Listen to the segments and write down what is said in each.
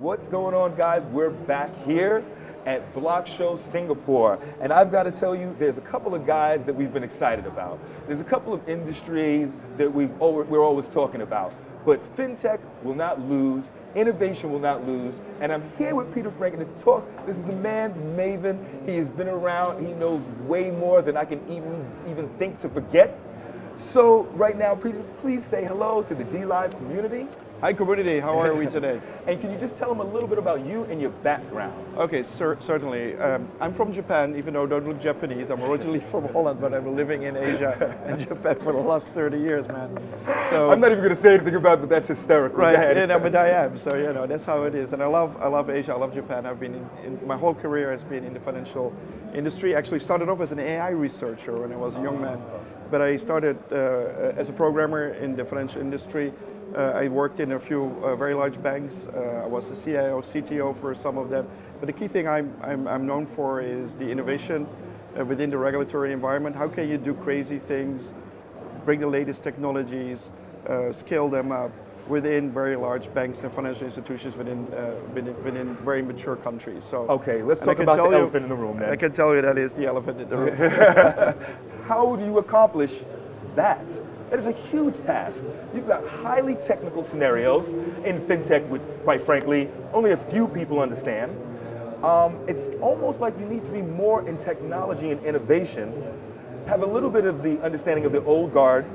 What's going on, guys? We're back here at BlockShow Singapore, and I've got to tell you, there's a couple of guys that we've been excited about. There's a couple of industries that we're always talking about, but Fintech will not lose, innovation will not lose, and I'm here with Pieter Franken to talk. This is the man, the maven. He has been around. He knows way more than I can even think to forget. So right now, Pieter, please say hello to the D-Live community. Hi community, how are we today? And can you just tell them a little bit about you and your background? Okay, certainly. I'm from Japan, even though I don't look Japanese. I'm originally from Holland, but I've been living in Asia and Japan for the last 30 years, man. So, I'm not even going to say anything about that. That's hysterical. Right, yeah, but I am. So that's how it is. And I love Asia. I love Japan. I've been in my whole career has been in the financial industry. Actually, started off as an AI researcher when I was a young man, but I started as a programmer in the financial industry. I worked in a few very large banks. I was the CIO, CTO for some of them. But the key thing I'm known for is the innovation within the regulatory environment. How can you do crazy things, bring the latest technologies, scale them up within very large banks and financial institutions within very mature countries. So okay, let's talk about the elephant in the room then. I can tell you that is the elephant in the room. How do you accomplish that? That is a huge task. You've got highly technical scenarios in fintech, which, quite frankly, only a few people understand. It's almost like you need to be more in technology and innovation, have a little bit of the understanding of the old guard,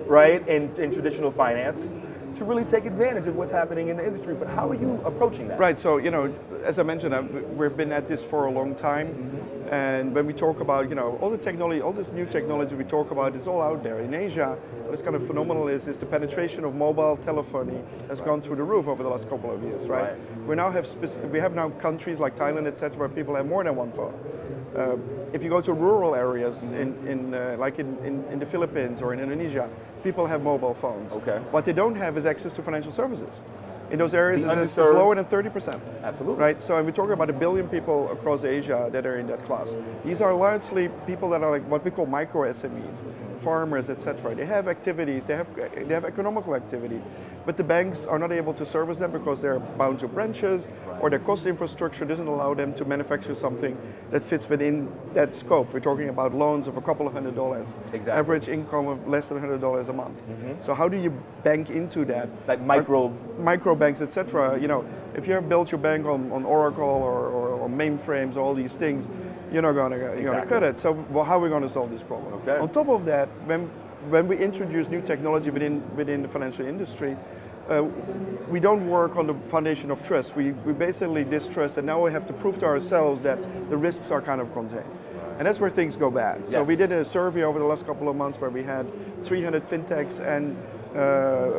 right, in traditional finance, to really take advantage of what's happening in the industry. But how are you approaching that? Right, so, as I mentioned, we've been at this for a long time. And when we talk about, all the technology, all this new technology we talk about, it's all out there. In Asia, what's kind of phenomenal is the penetration of mobile telephony has gone through the roof over the last couple of years, right? We have now countries like Thailand, etc., where people have more than one phone. If you go to rural areas in the Philippines or in Indonesia, people have mobile phones. Okay. What they don't have is access to financial services. In those areas, it's lower than 30%. Absolutely. Right. So, and we're talking about 1 billion people across Asia that are in that class. These are largely people that are like what we call micro SMEs, farmers, etc. They have activities, they have economical activity, but the banks are not able to service them because they're bound to branches, or their cost infrastructure doesn't allow them to manufacture something that fits within that scope. We're talking about loans of a couple of $100. Exactly. Average income of less than $100 a month. Mm-hmm. So how do you bank into that? Like micro banks, etc. If you have built your bank on Oracle or mainframes, all these things, you're not going to cut it. So how are we going to solve this problem? Okay. On top of that, when we introduce new technology within the financial industry, we don't work on the foundation of trust. We basically distrust, and now we have to prove to ourselves that the risks are kind of contained. And that's where things go bad. Yes. So we did a survey over the last couple of months where we had 300 fintechs and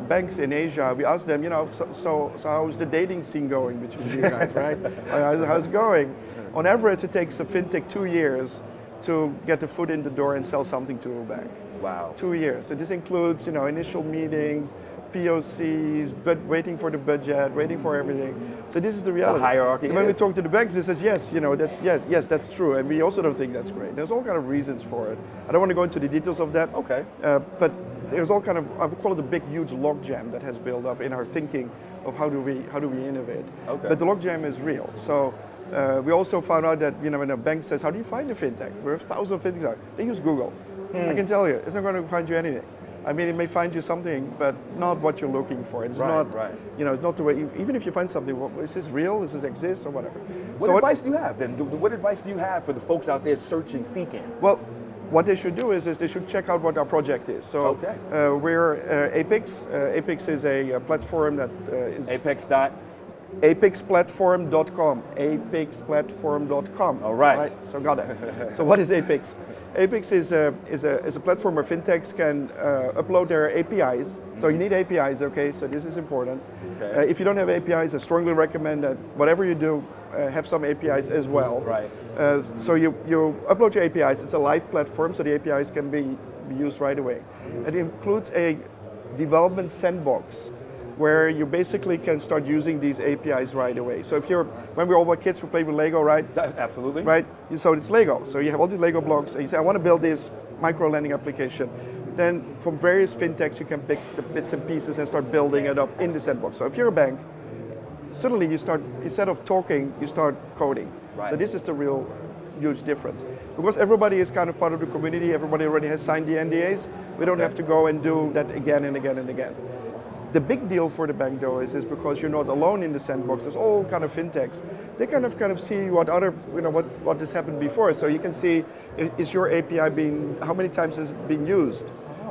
banks in Asia. We asked them, so how's the dating scene going between you guys, right? How's it going? On average, it takes a fintech 2 years to get the foot in the door and sell something to a bank. Wow. 2 years. So this includes, initial meetings, POCs, but waiting for the budget, waiting for everything. So this is the reality. The hierarchy. And when we talk to the banks, they says yes, yes, that's true, and we also don't think that's great. There's all kind of reasons for it. I don't want to go into the details of that. Okay. But there's all kind of, I would call it a big, huge logjam that has built up in our thinking of how do we innovate. Okay. But the logjam is real. So we also found out that when a bank says, how do you find a fintech? There are thousands of fintechs out. They use Google. I can tell you, it's not going to find you anything. I mean, it may find you something, but not what you're looking for. It's not, it's not the way. Even if you find something, is this real? Does this exist, or whatever? What advice do you have then? What advice do you have for the folks out there searching, seeking? Well, what they should do is they should check out what our project is. So we're APIX. APIX is a platform that is APIXplatform.com. APIXplatform.com. All right. So got it. So what is APIX? APIX is a platform where fintechs can upload their APIs. So you need APIs, okay? So this is important. Okay. If you don't have APIs, I strongly recommend that whatever you do, have some APIs as well. Right. So you upload your APIs. It's a live platform, so the APIs can be used right away. It includes a development sandbox, where you basically can start using these APIs right away. So when we all were kids, we played with Lego, right? Absolutely. Right, so it's Lego. So you have all these Lego blocks, and you say, I want to build this micro-lending application. Then from various fintechs, you can pick the bits and pieces and start building it up in the sandbox. So if you're a bank, suddenly you start, instead of talking, you start coding. Right. So this is the real huge difference. Because everybody is kind of part of the community, everybody already has signed the NDAs, we don't have to go and do that again and again and again. The big deal for the bank though is because you're not alone in the sandbox. There's all kind of fintechs. They kind of see what other, what has happened before. So you can see, is your API how many times is it being used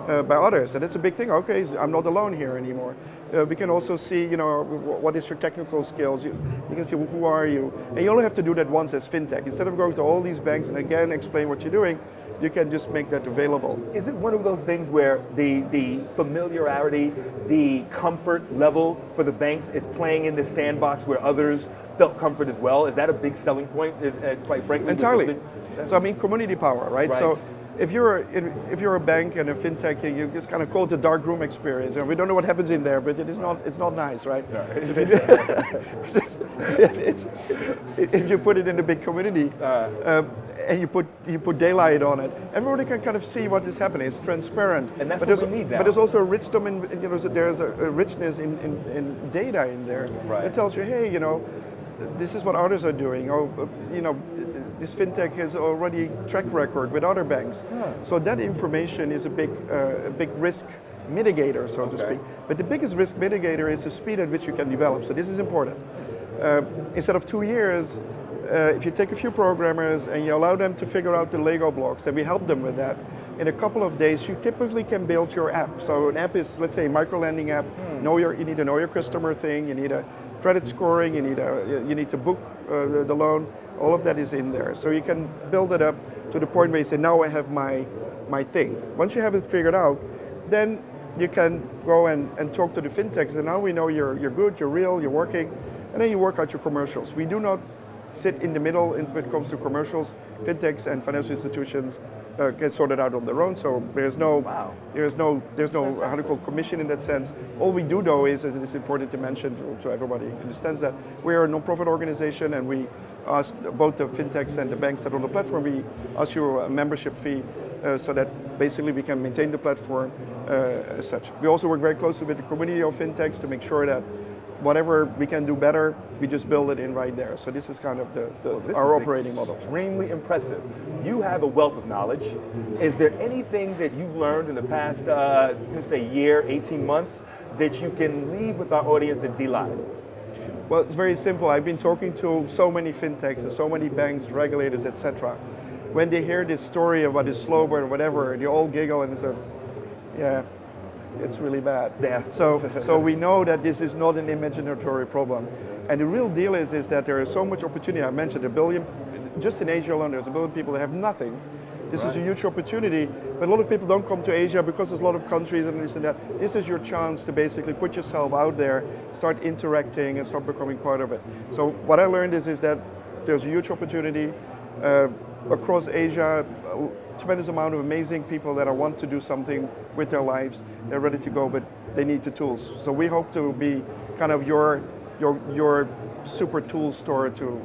by others? And that's a big thing. Okay, I'm not alone here anymore. We can also see, what is your technical skills. You can see who are you. And you only have to do that once as fintech. Instead of going to all these banks and again explain what you're doing, you can just make that available. Is it one of those things where the familiarity, the comfort level for the banks is playing in this sandbox where others felt comfort as well? Is that a big selling point, quite frankly? Entirely. So I mean, community power, right? So if you're a bank and a fintech, you just kind of call it the dark room experience. And we don't know what happens in there, but it's not nice, right? If you put it in a big community, and you put daylight on it, everybody can kind of see what is happening. It's transparent. And that's what we need now. But there's also a wisdom there's a richness in data in there. Right. It tells you, hey, this is what others are doing. This fintech has already track record with other banks. So that information is a big risk mitigator, so to speak. But the biggest risk mitigator is the speed at which you can develop. So this is important. Instead of 2 years, if you take a few programmers and you allow them to figure out the Lego blocks, and we help them with that, in a couple of days you typically can build your app. So an app is, let's say, a micro-lending app. You need to know your customer thing, you need a credit scoring, you need to book the loan, all of that is in there. So you can build it up to the point where you say, now I have my thing. Once you have it figured out, then you can go and talk to the fintechs, and now we know you're good, you're real, you're working, and then you work out your commercials. We do not sit in the middle when it comes to commercials. Fintechs and financial institutions get sorted out on their own. So there's no how to call commission in that sense. All we do though is, and it's important to mention to everybody, understands that we are a non-profit organization, and we ask both the fintechs and the banks that are on the platform, we ask you a membership fee so that basically we can maintain the platform as such. We also work very closely with the community of fintechs to make sure that whatever we can do better, we just build it in right there. So this is kind of our operating model. Extremely impressive. You have a wealth of knowledge. Is there anything that you've learned in the past, let's say, year, 18 months, that you can leave with our audience at DLive? Well, it's very simple. I've been talking to so many fintechs and so many banks, regulators, etc. When they hear this story about this slow burn or whatever, they all giggle and say, yeah, it's really bad. Yeah. So we know that this is not an imaginary problem. And the real deal is that there is so much opportunity. I mentioned a billion, just in Asia alone, there's a billion people that have nothing. This is a huge opportunity, but a lot of people don't come to Asia because there's a lot of countries and this and that. This is your chance to basically put yourself out there, start interacting and start becoming part of it. So what I learned is that there's a huge opportunity across Asia, a tremendous amount of amazing people that want to do something with their lives. They're ready to go, but they need the tools. So we hope to be kind of your super tool store to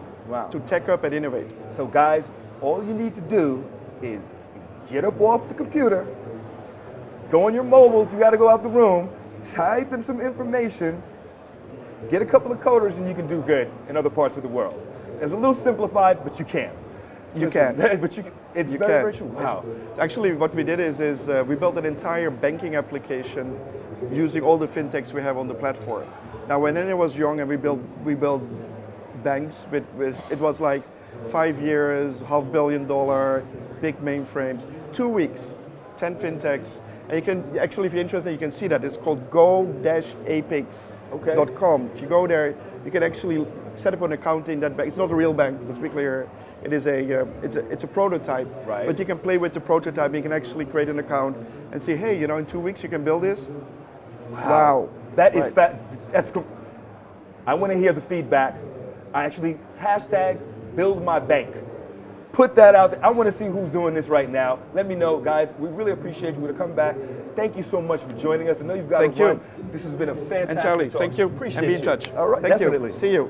tech up and innovate. So guys, all you need to do is get up off the computer, go on your mobiles, you gotta go out the room, type in some information, get a couple of coders, and you can do good in other parts of the world. It's a little simplified, but you can. You can. But it's very true. Wow. Actually, what we did is we built an entire banking application using all the fintechs we have on the platform. Now, when I was young and we built banks with it was like 5 years, $500 million, big mainframes, 2 weeks, 10 fintechs. And you can, actually, if you're interested, you can see that. It's called go-apix.com. If you go there, you can actually set up an account in that bank. It's not a real bank, let's be clear. It is it's a prototype. Right. But you can play with the prototype. You can actually create an account and say, hey, in 2 weeks you can build this. Wow. That is that's cool. I want to hear the feedback. I actually #BuildMyBank. Put that out there. I want to see who's doing this right now. Let me know, guys. We really appreciate you. We're going to come back. Thank you so much for joining us. I know you've got to run. This has been a fantastic And Charlie, talk. thank you. Appreciate and be in you. touch. All right, thank definitely. you. See you.